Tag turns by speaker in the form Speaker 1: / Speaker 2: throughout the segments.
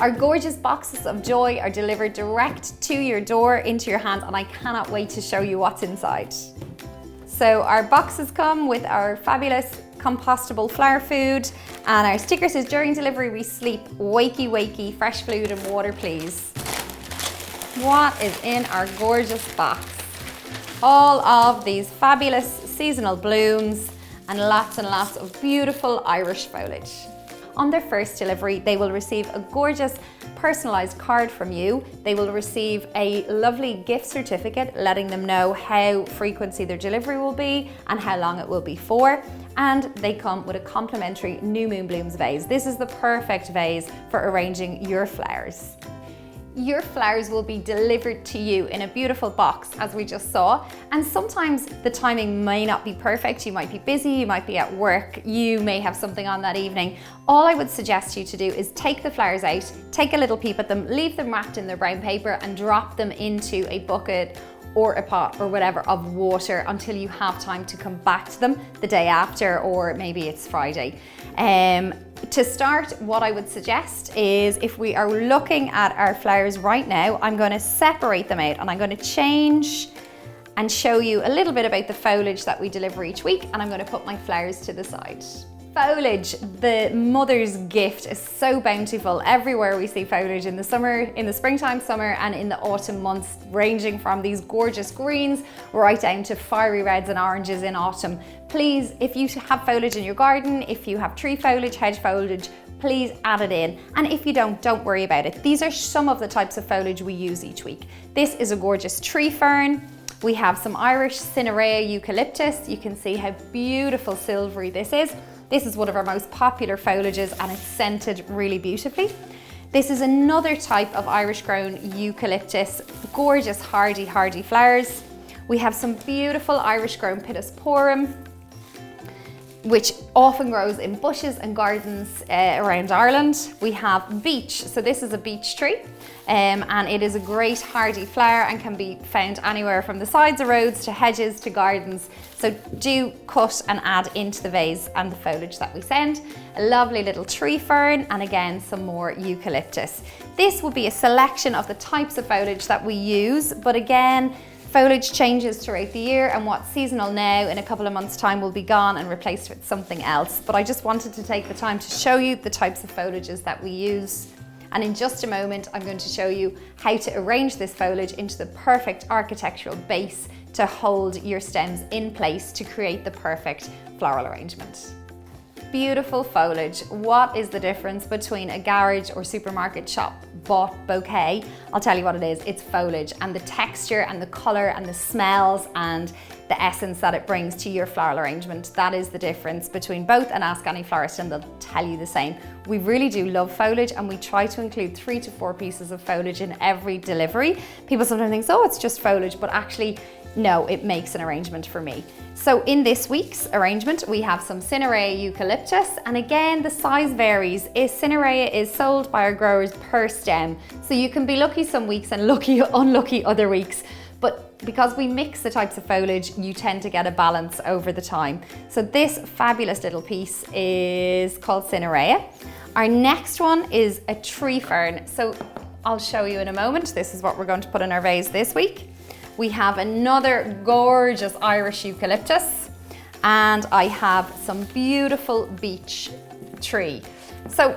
Speaker 1: Our gorgeous boxes of joy are delivered direct to your door into your hand, and I cannot wait to show you what's inside. So our boxes come with our fabulous compostable flower food, and our sticker says during delivery we sleep wakey wakey, fresh food and water please. What is in our gorgeous box? All of these fabulous seasonal blooms and lots of beautiful Irish foliage. On their first delivery, they will receive a gorgeous personalised card from you. They will receive a lovely gift certificate letting them know how frequency their delivery will be and how long it will be for. And they come with a complimentary New Moon Blooms vase. This is the perfect vase for arranging your flowers. Your flowers will be delivered to you in a beautiful box, as we just saw. And sometimes the timing may not be perfect. You might be busy, you might be at work, you may have something on that evening. All I would suggest you to do is take the flowers out, take a little peep at them, leave them wrapped in their brown paper and drop them into a bucket or a pot or whatever of water until you have time to come back to them the day after, or maybe it's Friday. To start, what I would suggest is, if we are looking at our flowers right now, I'm going to separate them out and I'm going to change and show you a little bit about the foliage that we deliver each week, and I'm going to put my flowers to the side. Foliage, the mother's gift, is so bountiful. Everywhere we see foliage in the summer, in the springtime, summer and in the autumn months, ranging from these gorgeous greens right down to fiery reds and oranges in autumn. Please, if you have foliage in your garden, if you have tree foliage, hedge foliage, please add it in. And if you don't worry about it. These are some of the types of foliage we use each week. This is a gorgeous tree fern. We have some Irish Cinerea eucalyptus. You can see how beautiful silvery this is. This is one of our most popular foliages and it's scented really beautifully. This is another type of Irish grown eucalyptus, gorgeous hardy flowers. We have some beautiful Irish grown Pittosporum, which often grows in bushes and gardens around Ireland. We have beech, so this is a beech tree, and it is a great hardy flower and can be found anywhere from the sides of roads to hedges to gardens. So do cut and add into the vase and the foliage that we send. A lovely little tree fern, and again some more eucalyptus. This will be a selection of the types of foliage that we use, but again, foliage changes throughout the year, and what's seasonal now in a couple of months' time will be gone and replaced with something else. But I just wanted to take the time to show you the types of foliages that we use. And in just a moment, I'm going to show you how to arrange this foliage into the perfect architectural base to hold your stems in place to create the perfect floral arrangement. Beautiful foliage. What is the difference between a garage or supermarket shop bought bouquet? I'll tell you what it is. It's foliage, and the texture and the color and the smells and the essence that it brings to your floral arrangement. That is the difference between both, and ask any florist and they'll tell you the same. We really do love foliage, and we try to include 3 to 4 pieces of foliage in every delivery. People sometimes think, oh, it's just foliage, but actually, no, it makes an arrangement for me. So in this week's arrangement, we have some Cinerea eucalyptus, and again, the size varies. Cinerea is sold by our growers per stem, so you can be lucky some weeks and unlucky other weeks. But because we mix the types of foliage, you tend to get a balance over the time. So this fabulous little piece is called Cinerea. Our next one is a tree fern. So I'll show you in a moment. This is what we're going to put in our vase this week. We have another gorgeous Irish eucalyptus, and I have some beautiful beech tree. So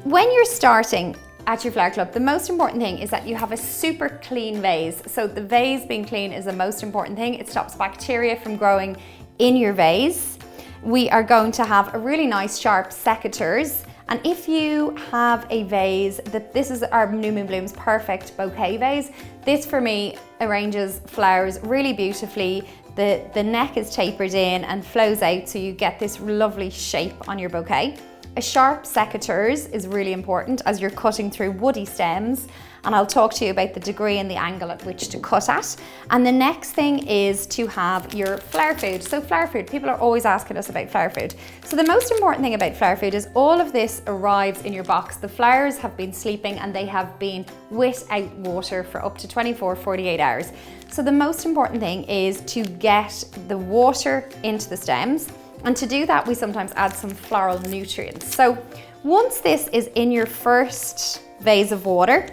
Speaker 1: when you're starting at your flower club, the most important thing is that you have a super clean vase. So the vase being clean is the most important thing. It stops bacteria from growing in your vase. We are going to have a really nice sharp secateurs. And if you have a vase, this is our New Moon Blooms perfect bouquet vase. This for me arranges flowers really beautifully. The neck is tapered in and flows out, so you get this lovely shape on your bouquet. A sharp secateurs is really important as you're cutting through woody stems, and I'll talk to you about the degree and the angle at which to cut at. And the next thing is to have your flower food. So flower food, people are always asking us about flower food. So the most important thing about flower food is all of this arrives in your box. The flowers have been sleeping and they have been without water for up to 24, 48 hours. So the most important thing is to get the water into the stems. And to do that, we sometimes add some floral nutrients. So once this is in your first vase of water.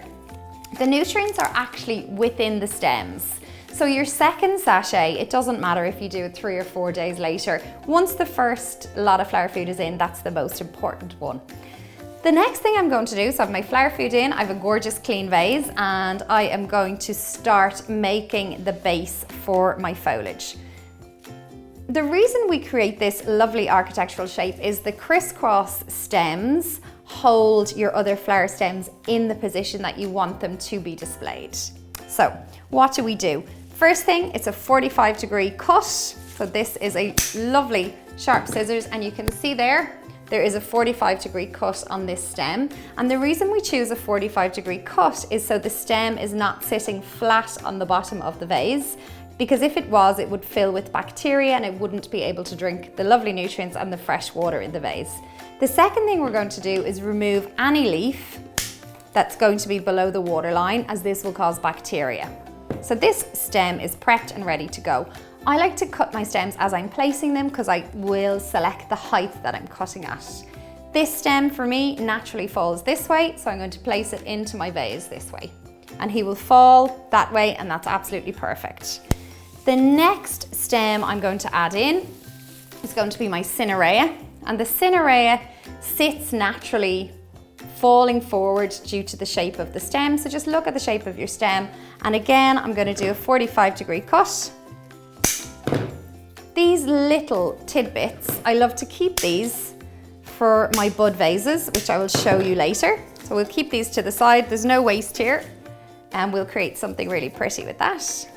Speaker 1: The nutrients are actually within the stems. So your second sachet, it doesn't matter if you do it 3 or 4 days later. Once the first lot of flower food is in, that's the most important one. The next thing I'm going to do, so I have my flower food in, I have a gorgeous clean vase, and I am going to start making the base for my foliage. The reason we create this lovely architectural shape is the crisscross stems hold your other flower stems in the position that you want them to be displayed. So what do we do? First thing, it's a 45-degree cut. So this is a lovely sharp scissors, and you can see there is a 45-degree cut on this stem. And the reason we choose a 45-degree cut is so the stem is not sitting flat on the bottom of the vase, because if it was, it would fill with bacteria and it wouldn't be able to drink the lovely nutrients and the fresh water in the vase. The second thing we're going to do is remove any leaf that's going to be below the waterline, as this will cause bacteria. So this stem is prepped and ready to go. I like to cut my stems as I'm placing them because I will select the height that I'm cutting at. This stem for me naturally falls this way, so I'm going to place it into my vase this way. And he will fall that way, and that's absolutely perfect. The next stem I'm going to add in is going to be my cinerea. And the cinerea sits naturally falling forward due to the shape of the stem. So just look at the shape of your stem. And again, I'm going to do a 45-degree cut. These little tidbits, I love to keep these for my bud vases, which I will show you later. So we'll keep these to the side. There's no waste here, and we'll create something really pretty with that.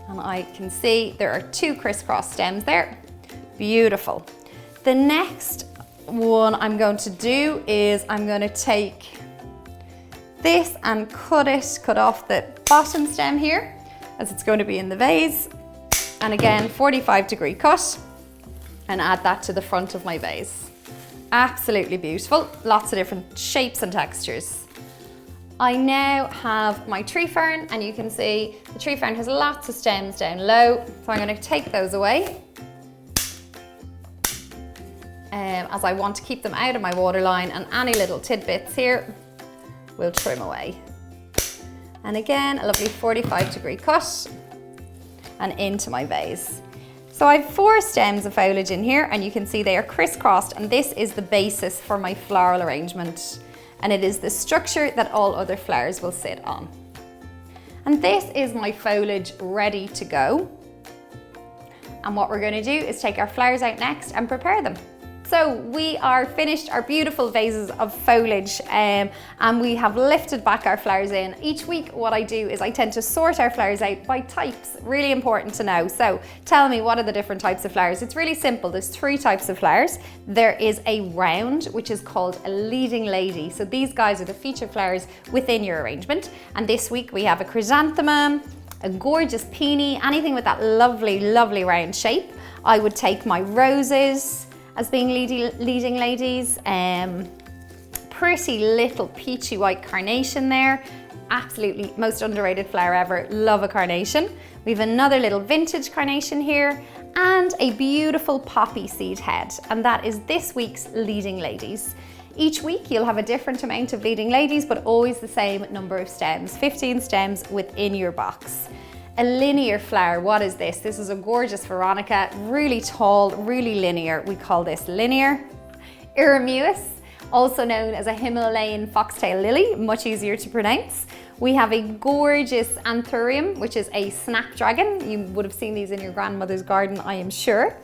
Speaker 1: And I can see there are 2 crisscross stems there. Beautiful. The next one I'm going to do is I'm going to take this and cut off the bottom stem here, as it's going to be in the vase. And again, 45-degree cut, and add that to the front of my vase. Absolutely beautiful. Lots of different shapes and textures. I now have my tree fern, and you can see the tree fern has lots of stems down low. So I'm going to take those away, as I want to keep them out of my water line, and any little tidbits here we'll trim away. And again, a lovely 45-degree cut and into my vase. So I have 4 stems of foliage in here, and you can see they are crisscrossed, and this is the basis for my floral arrangement. And it is the structure that all other flowers will sit on. And this is my foliage ready to go. And what we're going to do is take our flowers out next and prepare them. So we are finished our beautiful vases of foliage, and we have lifted back our flowers in. Each week what I do is I tend to sort our flowers out by types, really important to know. So tell me, what are the different types of flowers? It's really simple. There's 3 types of flowers. There is a round, which is called a leading lady. So these guys are the featured flowers within your arrangement. And this week we have a chrysanthemum, a gorgeous peony, anything with that lovely, lovely round shape. I would take my roses as being leading ladies. Pretty little peachy white carnation there. Absolutely most underrated flower ever. Love a carnation. We have another little vintage carnation here, and a beautiful poppy seed head. And that is this week's leading ladies. Each week you'll have a different amount of leading ladies, but always the same number of stems, 15 stems within your box. A linear flower, what is this? This is a gorgeous Veronica, really tall, really linear. We call this linear. Iramuis, also known as a Himalayan foxtail lily, much easier to pronounce. We have a gorgeous anthurium, which is a snapdragon. You would have seen these in your grandmother's garden, I am sure.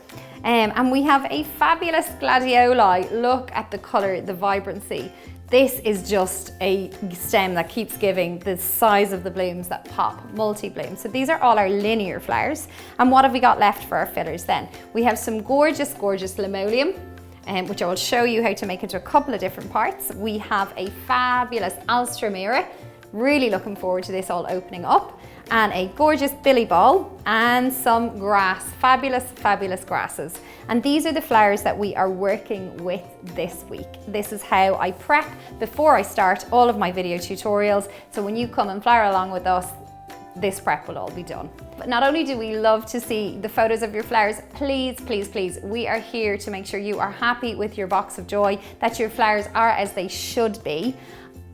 Speaker 1: And we have a fabulous gladioli. Look at the color, the vibrancy. This is just a stem that keeps giving the size of the blooms that pop, multi-bloom. So these are all our linear flowers. And what have we got left for our fillers then? We have some gorgeous, gorgeous limoleum, which I will show you how to make into a couple of different parts. We have a fabulous alströmera. Really looking forward to this all opening up. And a gorgeous billy ball and some grass, fabulous, fabulous grasses. And these are the flowers that we are working with this week. This is how I prep before I start all of my video tutorials. So when you come and flower along with us, this prep will all be done. But not only do we love to see the photos of your flowers, please, please, please, we are here to make sure you are happy with your box of joy, that your flowers are as they should be.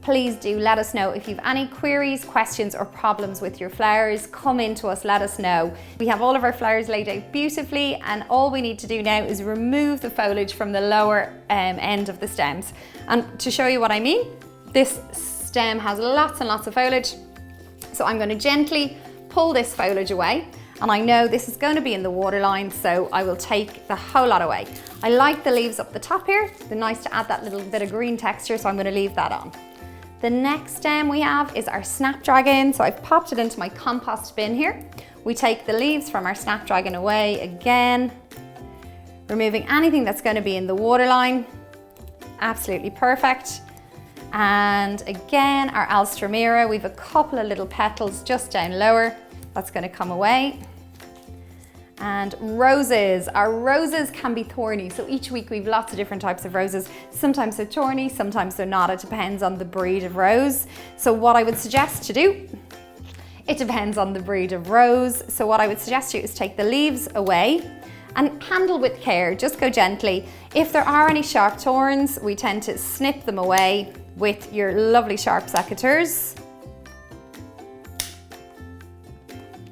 Speaker 1: Please do let us know if you've any queries, questions or problems with your flowers. Come in to us, let us know. We have all of our flowers laid out beautifully, and all we need to do now is remove the foliage from the lower end of the stems. And to show you what I mean, this stem has lots and lots of foliage. So I'm going to gently pull this foliage away, and I know this is going to be in the waterline, so I will take the whole lot away. I like the leaves up the top here. They're nice to add that little bit of green texture, so I'm going to leave that on. The next stem we have is our snapdragon. So I've popped it into my compost bin here. We take the leaves from our snapdragon away again, removing anything that's going to be in the waterline. Absolutely perfect. And again, our alströmera, we've a couple of little petals just down lower. That's going to come away. And roses. Our roses can be thorny. So each week we've lots of different types of roses. Sometimes they're thorny, sometimes they're not. It depends on the breed of rose. So what I would suggest to do, it depends on the breed of rose. So what I would suggest to you is take the leaves away and handle with care. Just go gently. If there are any sharp thorns, we tend to snip them away with your lovely sharp secateurs.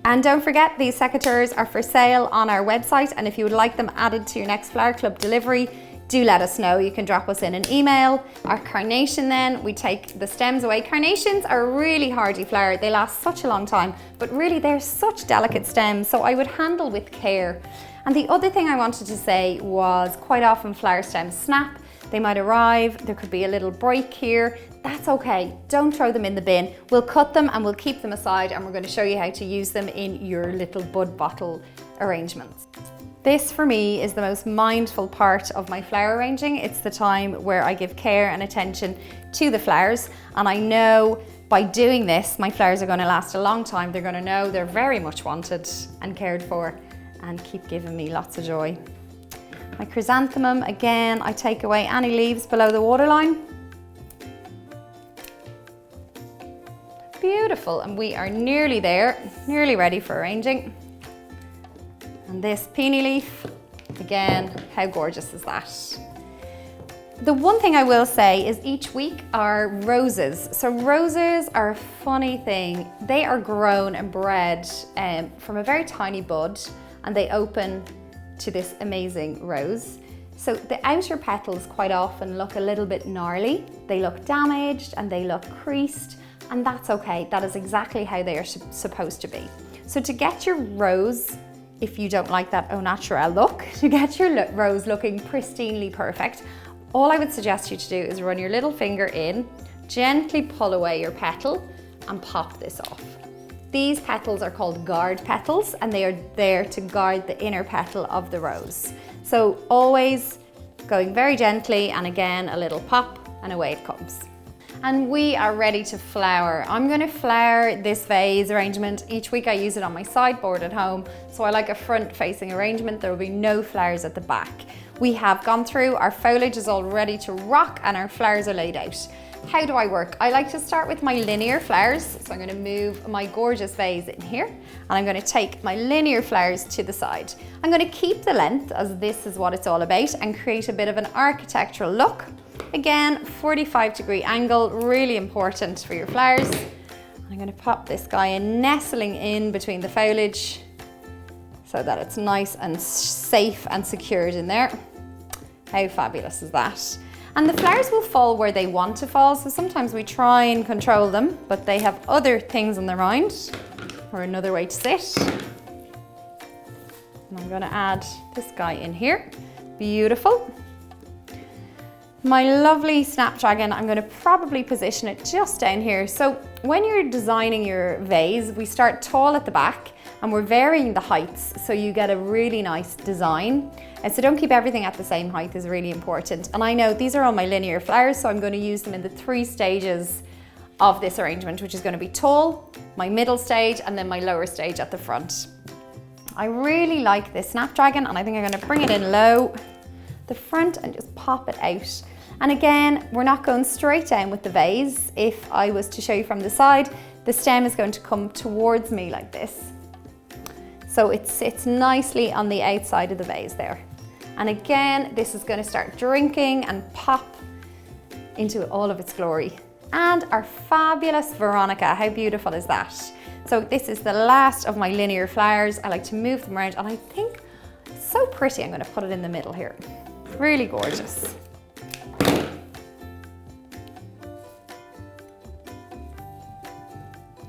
Speaker 1: And don't forget, these secateurs are for sale on our website, and if you would like them added to your next Flower Club delivery, do let us know. You can drop us in an email. Our carnation then, we take the stems away. Carnations are a really hardy flower. They last such a long time, but really they're such delicate stems, so I would handle with care. And the other thing I wanted to say was quite often flower stems snap. They might arrive, there could be a little break here. That's okay, don't throw them in the bin. We'll cut them and we'll keep them aside, and we're going to show you how to use them in your little bud bottle arrangements. This for me is the most mindful part of my flower arranging. It's the time where I give care and attention to the flowers, and I know by doing this, my flowers are going to last a long time. They're going to know they're very much wanted and cared for and keep giving me lots of joy. My chrysanthemum, again, I take away any leaves below the waterline. Beautiful, and we are nearly there, nearly ready for arranging. And this peony leaf, again, how gorgeous is that? The one thing I will say is each week are roses. So roses are a funny thing. They are grown and bred from a very tiny bud, and they open to this amazing rose. So the outer petals quite often look a little bit gnarly. They look damaged and they look creased, and that's okay. That is exactly how they are supposed to be. So to get your rose, if you don't like that au naturel look, to get your rose looking pristinely perfect, all I would suggest you to do is run your little finger in, gently pull away your petal and pop this off. These petals are called guard petals, and they are there to guard the inner petal of the rose. So always going very gently, and again a little pop and away it comes. And we are ready to flower. I'm going to flower this vase arrangement. Each week I use it on my sideboard at home, so I like a front facing arrangement. There will be no flowers at the back. We have gone through, our foliage is all ready to rock, and our flowers are laid out. How do I work? I like to start with my linear flowers. So I'm going to move my gorgeous vase in here, and I'm going to take my linear flowers to the side. I'm going to keep the length, as this is what it's all about, and create a bit of an architectural look. Again, 45-degree angle, really important for your flowers. I'm going to pop this guy in, nestling in between the foliage so that it's nice and safe and secured in there. How fabulous is that? And the flowers will fall where they want to fall, so sometimes we try and control them, but they have other things on their mind, or another way to sit. And I'm going to add this guy in here. Beautiful. My lovely snapdragon, I'm going to probably position it just down here. So when you're designing your vase, we start tall at the back and we're varying the heights so you get a really nice design. And so don't keep everything at the same height is really important. And I know these are all my linear flowers, so I'm going to use them in the 3 stages of this arrangement, which is going to be tall, my middle stage, and then my lower stage at the front. I really like this snapdragon, and I think I'm going to bring it in low the front and just pop it out. And again, we're not going straight down with the vase. If I was to show you from the side, the stem is going to come towards me like this. So it sits nicely on the outside of the vase there. And again, this is going to start drinking and pop into all of its glory. and our fabulous Veronica. How beautiful is that? So this is the last of my linear flowers. I like to move them around and I think it's so pretty. I'm going to put it in the middle here. Really gorgeous.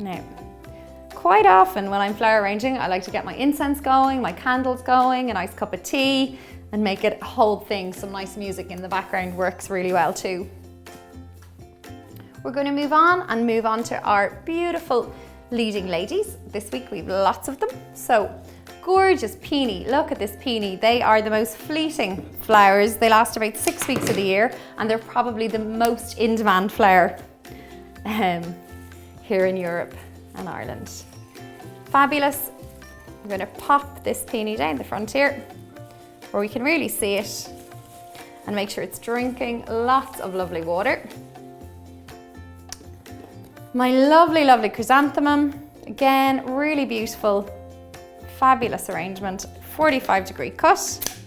Speaker 1: Now, quite often when I'm flower arranging, I like to get my incense going, my candles going, a nice cup of tea, and make it a whole thing. Some nice music in the background works really well too. We're going to move on to our beautiful leading ladies. This week we have lots of them. So gorgeous peony. Look at this peony. They are the most fleeting flowers. They last about 6 weeks of the year, and they're probably the most in-demand flower here in Europe and Ireland. Fabulous. I'm going to pop this peony down the front here where we can really see it and make sure it's drinking lots of lovely water. My lovely, lovely chrysanthemum. Again, really beautiful, fabulous arrangement. 45-degree cut.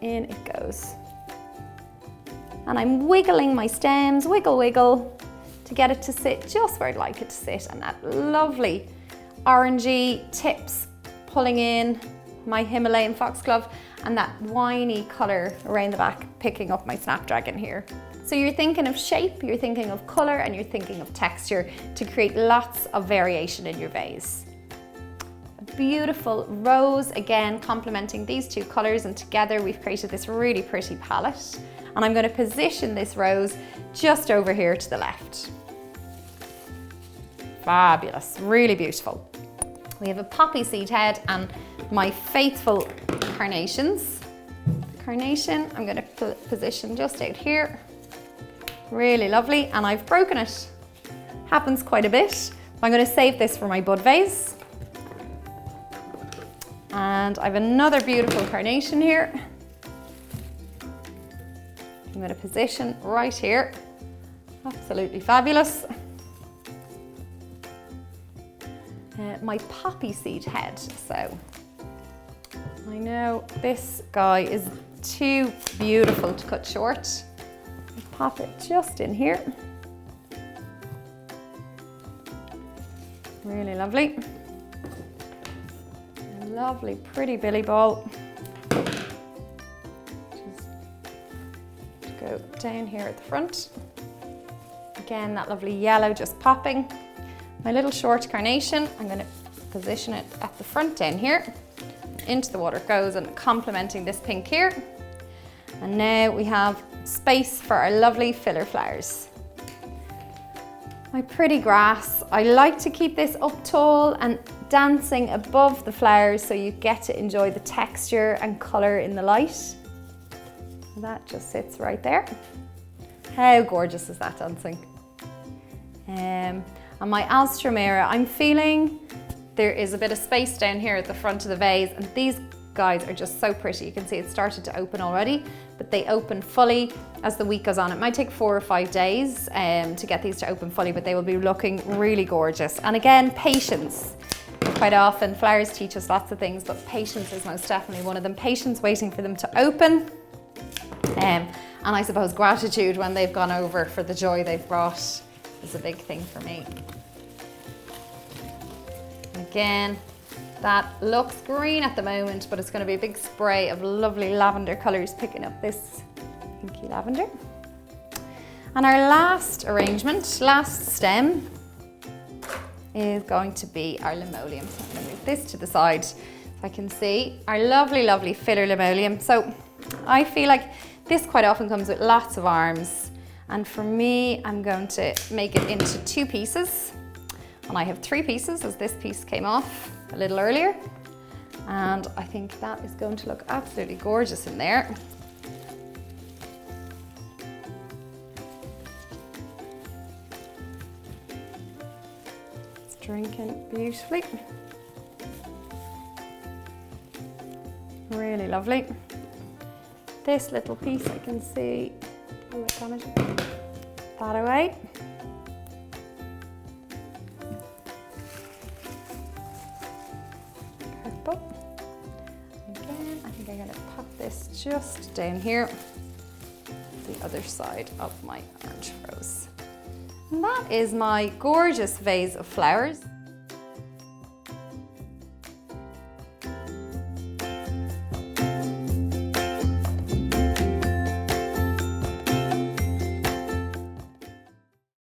Speaker 1: In it goes. And I'm wiggling my stems, wiggle, wiggle, to get it to sit just where I'd like it to sit. And that lovely orangey tips pulling in my Himalayan foxglove, and that winey colour around the back picking up my snapdragon here. So you're thinking of shape, you're thinking of colour, and you're thinking of texture to create lots of variation in your vase. A beautiful rose, again complementing these two colours, and together we've created this really pretty palette. And I'm going to position this rose just over here to the left. Fabulous, really beautiful. We have a poppy seed head and my faithful carnations. Carnation, I'm going to position just out here. Really lovely, and I've broken it. Happens quite a bit. I'm going to save this for my bud vase. And I have another beautiful carnation here. I'm going to position right here. Absolutely fabulous. My poppy seed head. So I know this guy is too beautiful to cut short. Pop it just in here. Really lovely. A lovely pretty billy ball. Just go down here at the front. Again, that lovely yellow just popping. My little short carnation, I'm going to position it at the front down here. Into the water it goes, and complementing this pink here. And now we have space for our lovely filler flowers. My pretty grass, I like to keep this up tall and dancing above the flowers so you get to enjoy the texture and colour in the light. And that just sits right there. How gorgeous is that dancing? And my alströmera, I'm feeling there is a bit of space down here at the front of the vase, and these guys are just so pretty. You can see it started to open already, but they open fully as the week goes on. It might take 4 or 5 days to get these to open fully, but they will be looking really gorgeous. And again, patience. Quite often flowers teach us lots of things, but patience is most definitely one of them. Patience waiting for them to open. And I suppose gratitude when they've gone over for the joy they've brought is a big thing for me. Again, that looks green at the moment, but it's going to be a big spray of lovely lavender colours picking up this pinky lavender. And our last arrangement, last stem, is going to be our limoleum. So I'm going to move this to the side so I can see our lovely, lovely filler limoleum. So I feel like this quite often comes with lots of arms. And for me, I'm going to make it into 2 pieces. And I have 3 pieces, as this piece came off a little earlier. And I think that is going to look absolutely gorgeous in there. It's drinking beautifully. Really lovely. This little piece I can see, that away. Purple. Again, I think I'm going to pop this just down here, the other side of my orange rose. And that is my gorgeous vase of flowers.